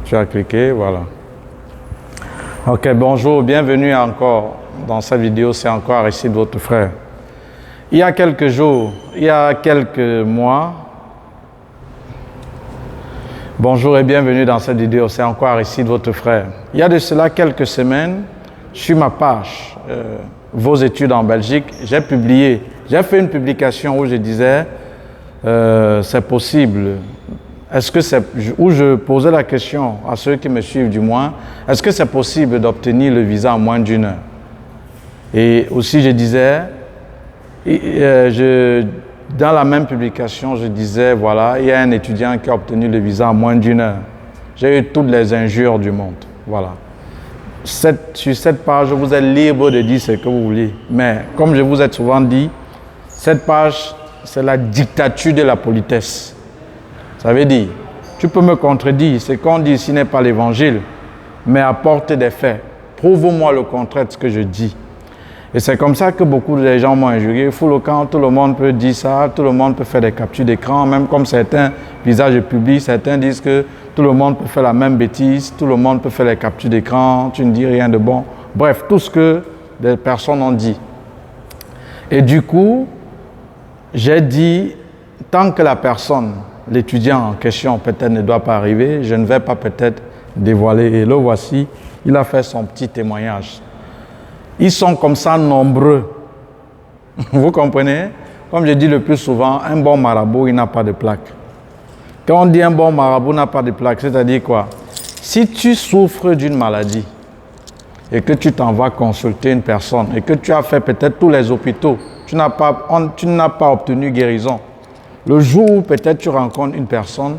Tu as cliqué, voilà. Ok, bonjour, bienvenue encore dans cette vidéo, c'est encore Aristide, votre frère. Il y a quelques jours, il y a quelques mois, bonjour et bienvenue dans cette vidéo, c'est encore Aristide, votre frère. Il y a de cela quelques semaines, sur ma page, vos études en Belgique, j'ai fait une publication où je disais, c'est possible. Où je posais la question à ceux qui me suivent du moins, est-ce que c'est possible d'obtenir le visa en moins d'1 heure? Et aussi je disais, dans la même publication, je disais, voilà, il y a un étudiant qui a obtenu le visa en moins d'1 heure. J'ai eu toutes les injures du monde, voilà. Sur cette page, vous êtes libre de dire ce que vous voulez. Mais comme je vous ai souvent dit, cette page, c'est la dictature de la politesse. Ça veut dire, tu peux me contredire, ce qu'on dit ici n'est pas l'évangile, mais apporte des faits. Prouve-moi le contraire de ce que je dis. Et c'est comme ça que beaucoup de gens m'ont injurié. Fou le camp, tout le monde peut dire ça, tout le monde peut faire des captures d'écran, même comme certains visages publics, certains disent que tout le monde peut faire la même bêtise, tout le monde peut faire les captures d'écran, tu ne dis rien de bon. Bref, tout ce que des personnes ont dit. Et du coup, j'ai dit, tant que la personne, l'étudiant en question peut-être ne doit pas arriver, je ne vais pas peut-être dévoiler. Et le voici, il a fait son petit témoignage. Ils sont comme ça nombreux. Vous comprenez? Comme je dis le plus souvent, un bon marabout, il n'a pas de plaque. Quand on dit un bon marabout n'a pas de plaque, c'est-à-dire quoi? Si tu souffres d'une maladie et que tu t'en vas consulter une personne et que tu as fait peut-être tous les hôpitaux, tu n'as pas obtenu guérison. Le jour où peut-être tu rencontres une personne,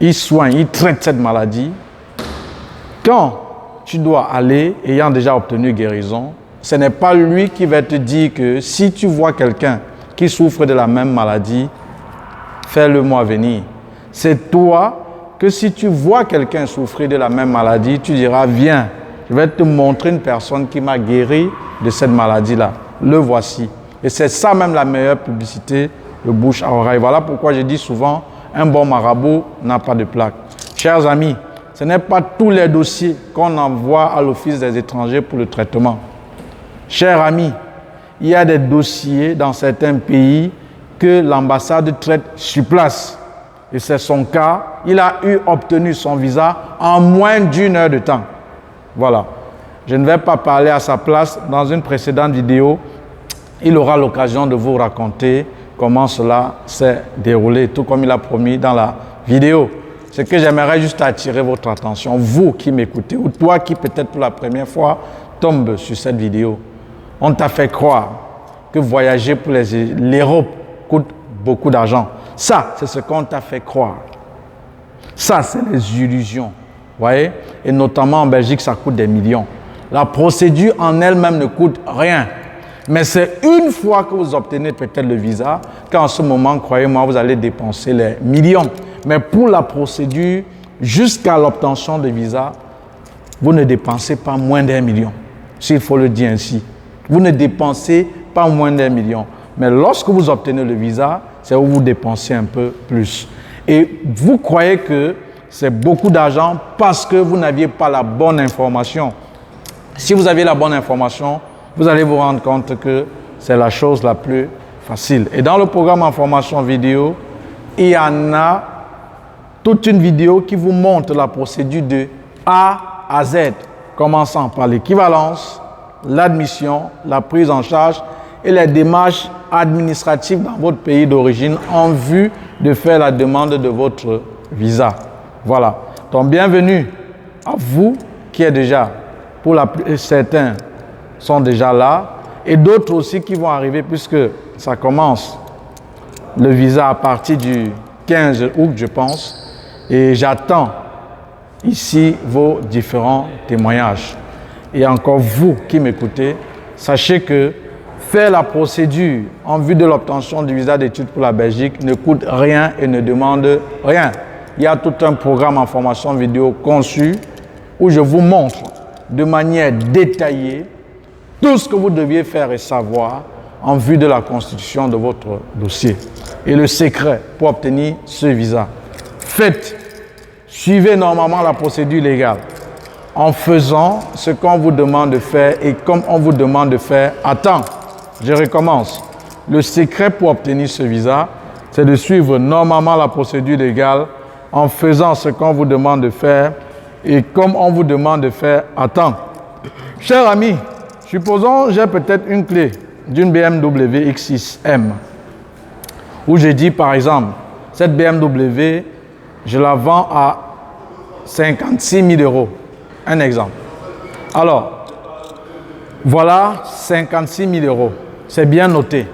il soigne, il traite cette maladie. Quand tu dois aller, ayant déjà obtenu guérison, ce n'est pas lui qui va te dire que si tu vois quelqu'un qui souffre de la même maladie, fais-le-moi venir. C'est toi que si tu vois quelqu'un souffrir de la même maladie, tu diras, viens, je vais te montrer une personne qui m'a guéri de cette maladie-là. Le voici. Et c'est ça même la meilleure publicité, le bouche à oreille. Voilà pourquoi je dis souvent, un bon marabout n'a pas de plaque. Chers amis, ce n'est pas tous les dossiers qu'on envoie à l'Office des étrangers pour le traitement. Chers amis, il y a des dossiers dans certains pays que l'ambassade traite sur place. Et c'est son cas. Il a obtenu son visa en moins d'1 heure de temps. Voilà. Je ne vais pas parler à sa place. Dans une précédente vidéo, il aura l'occasion de vous raconter comment cela s'est déroulé, tout comme il a promis dans la vidéo. Ce que j'aimerais juste attirer votre attention, vous qui m'écoutez, ou toi qui peut-être pour la première fois tombe sur cette vidéo. On t'a fait croire que voyager pour l'Europe coûte beaucoup d'argent. Ça, c'est ce qu'on t'a fait croire. Ça, c'est les illusions. Voyez? Et notamment en Belgique, ça coûte des millions. La procédure en elle-même ne coûte rien. Mais c'est une fois que vous obtenez peut-être le visa qu'en ce moment, croyez-moi, vous allez dépenser les millions. Mais pour la procédure, jusqu'à l'obtention de visa, vous ne dépensez pas moins d'1 million. S'il faut le dire ainsi. Vous ne dépensez pas moins d'1 million. Mais lorsque vous obtenez le visa, c'est où vous dépensez un peu plus. Et vous croyez que c'est beaucoup d'argent parce que vous n'aviez pas la bonne information. Si vous aviez la bonne information, vous allez vous rendre compte que c'est la chose la plus facile. Et dans le programme en formation vidéo, il y en a toute une vidéo qui vous montre la procédure de A à Z, commençant par l'équivalence, l'admission, la prise en charge et les démarches administratives dans votre pays d'origine en vue de faire la demande de votre visa. Voilà. Donc, bienvenue à vous qui êtes déjà, certains sont déjà là et d'autres aussi qui vont arriver puisque ça commence le visa à partir du 15 août, je pense. Et j'attends ici vos différents témoignages. Et encore vous qui m'écoutez, sachez que faire la procédure en vue de l'obtention du visa d'études pour la Belgique ne coûte rien et ne demande rien. Il y a tout un programme en formation vidéo conçu où je vous montre de manière détaillée tout ce que vous deviez faire et savoir en vue de la constitution de votre dossier. Et le secret pour obtenir ce visa. Faites Suivez normalement la procédure légale en faisant ce qu'on vous demande de faire et comme on vous demande de faire à temps. Je recommence. Le secret pour obtenir ce visa, c'est de suivre normalement la procédure légale en faisant ce qu'on vous demande de faire et comme on vous demande de faire à temps. Chers amis, supposons j'ai peut-être une clé d'une BMW X6M où je dis par exemple, cette BMW, je la vends à 56 000 euros. Un exemple. Alors, voilà 56 000 euros. C'est bien noté.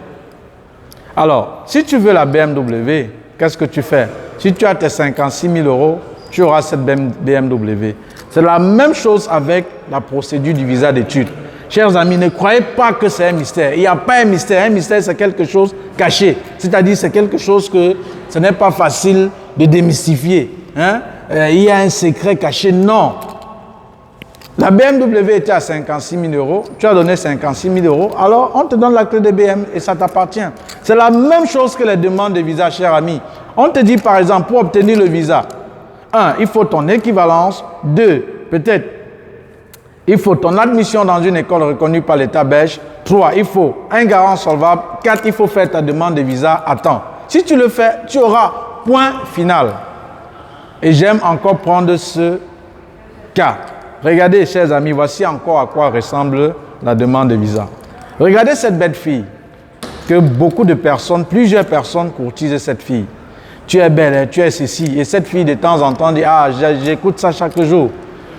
Alors, si tu veux la BMW, qu'est-ce que tu fais? Si tu as tes 56 000 euros, tu auras cette BMW. C'est la même chose avec la procédure du visa d'études. Chers amis, ne croyez pas que c'est un mystère. Il n'y a pas un mystère. Un mystère, c'est quelque chose caché. C'est-à-dire, c'est quelque chose que ce n'est pas facile de démystifier. Hein? Il y a un secret caché. Non. La BMW était à 56 000 euros. Tu as donné 56 000 euros. Alors, on te donne la clé de BM et ça t'appartient. C'est la même chose que les demandes de visa, chers amis. On te dit, par exemple, pour obtenir le visa, 1, il faut ton équivalence. 2, peut-être, il faut ton admission dans une école reconnue par l'État belge. 3, il faut un garant solvable. 4, il faut faire ta demande de visa à temps. Si tu le fais, tu auras point final. Et j'aime encore prendre ce cas. Regardez, chers amis, voici encore à quoi ressemble la demande de visa. Regardez cette belle fille, que beaucoup de personnes, plusieurs personnes courtisent cette fille. Tu es belle, tu es ceci. Et cette fille, de temps en temps, dit, ah, j'écoute ça chaque jour.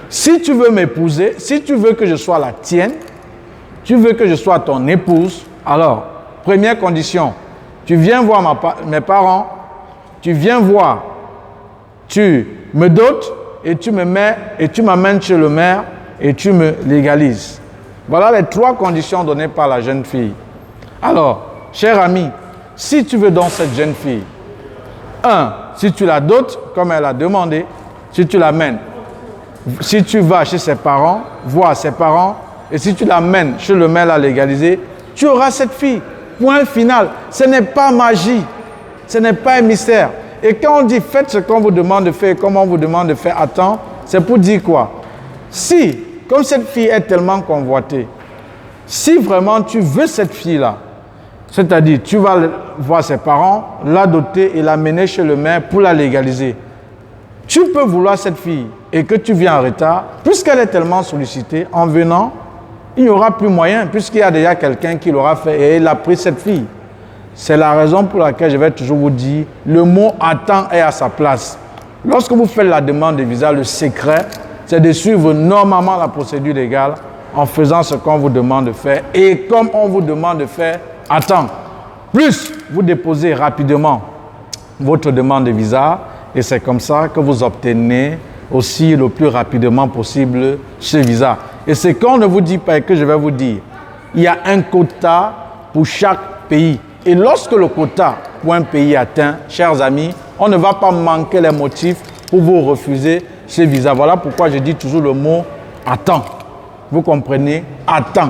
Si tu veux m'épouser, si tu veux que je sois la tienne, tu veux que je sois ton épouse, alors, première condition, tu viens voir mes parents, tu viens voir, tu me dotes, et tu me mets, et tu m'amènes chez le maire, et tu me légalises. Voilà les 3 conditions données par la jeune fille. Alors, cher ami, si tu veux donc cette jeune fille, 1, si tu la dotes, comme elle a demandé, si tu l'amènes, si tu vas chez ses parents, voir ses parents, et si tu l'amènes chez le maire à légaliser, tu auras cette fille. Point final. Ce n'est pas magie. Ce n'est pas un mystère. Et quand on dit faites ce qu'on vous demande de faire, comme on vous demande de faire à temps, c'est pour dire quoi? Si, comme cette fille est tellement convoitée, si vraiment tu veux cette fille-là, c'est-à-dire tu vas voir ses parents, la doter et l'amener chez le maire pour la légaliser. Tu peux vouloir cette fille et que tu viens en retard, puisqu'elle est tellement sollicitée, en venant, il n'y aura plus moyen, puisqu'il y a déjà quelqu'un qui l'aura fait et il a pris cette fille. C'est la raison pour laquelle je vais toujours vous dire, le mot « attends » est à sa place. Lorsque vous faites la demande de visa, le secret, c'est de suivre normalement la procédure légale en faisant ce qu'on vous demande de faire et comme on vous demande de faire, attends. Plus, vous déposez rapidement votre demande de visa et c'est comme ça que vous obtenez aussi le plus rapidement possible ce visa. Et ce qu'on ne vous dit pas et que je vais vous dire, il y a un quota pour chaque pays. Et lorsque le quota pour un pays est atteint, chers amis, on ne va pas manquer les motifs pour vous refuser ce visa. Voilà pourquoi je dis toujours le mot « attends ». Vous comprenez? Attends.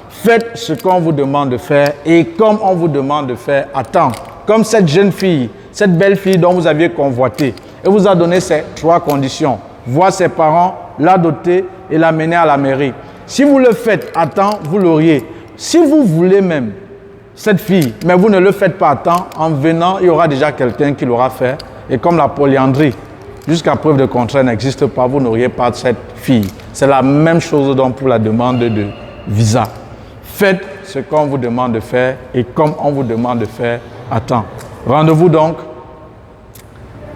Faites ce qu'on vous demande de faire et comme on vous demande de faire, attends. Comme cette jeune fille, cette belle fille dont vous aviez convoité. Et vous a donné ces 3 conditions. Voir ses parents, la doter et l'amener à la mairie. Si vous le faites à temps, vous l'auriez. Si vous voulez même cette fille, mais vous ne le faites pas à temps, en venant, il y aura déjà quelqu'un qui l'aura fait. Et comme la polyandrie, jusqu'à preuve de contraire, n'existe pas, vous n'auriez pas cette fille. C'est la même chose donc pour la demande de visa. Faites ce qu'on vous demande de faire et comme on vous demande de faire à temps. Rendez-vous donc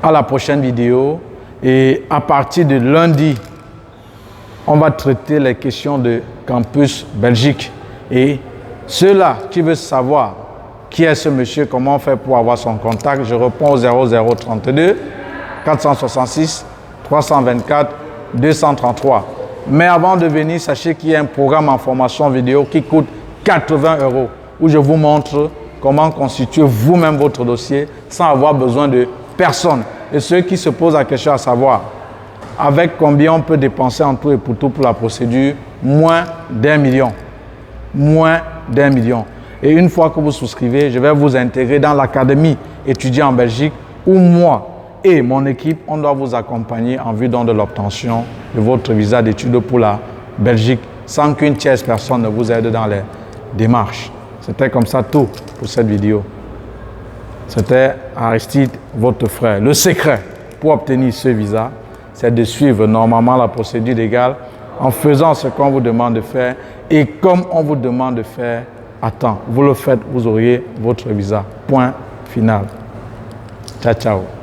à la prochaine vidéo et à partir de lundi, on va traiter les questions de campus Belgique. Et ceux-là qui veulent savoir qui est ce monsieur, comment on fait pour avoir son contact, je réponds au 0032 466 324 233. Mais avant de venir, sachez qu'il y a un programme en formation vidéo qui coûte 80 € où je vous montre comment constituer vous-même votre dossier sans avoir besoin de personne. Et ceux qui se posent la question à savoir avec combien on peut dépenser en tout et pour tout pour la procédure, moins d'1 million. Moins d'1 million. Et une fois que vous souscrivez, je vais vous intégrer dans l'académie étudiant en Belgique où moi, et mon équipe, on doit vous accompagner en vue donc de l'obtention de votre visa d'études pour la Belgique sans qu'une tierce personne ne vous aide dans les démarches. C'était comme ça tout pour cette vidéo. C'était Aristide, votre frère. Le secret pour obtenir ce visa, c'est de suivre normalement la procédure légale en faisant ce qu'on vous demande de faire et comme on vous demande de faire à temps. Vous le faites, vous auriez votre visa. Point final. Ciao, ciao.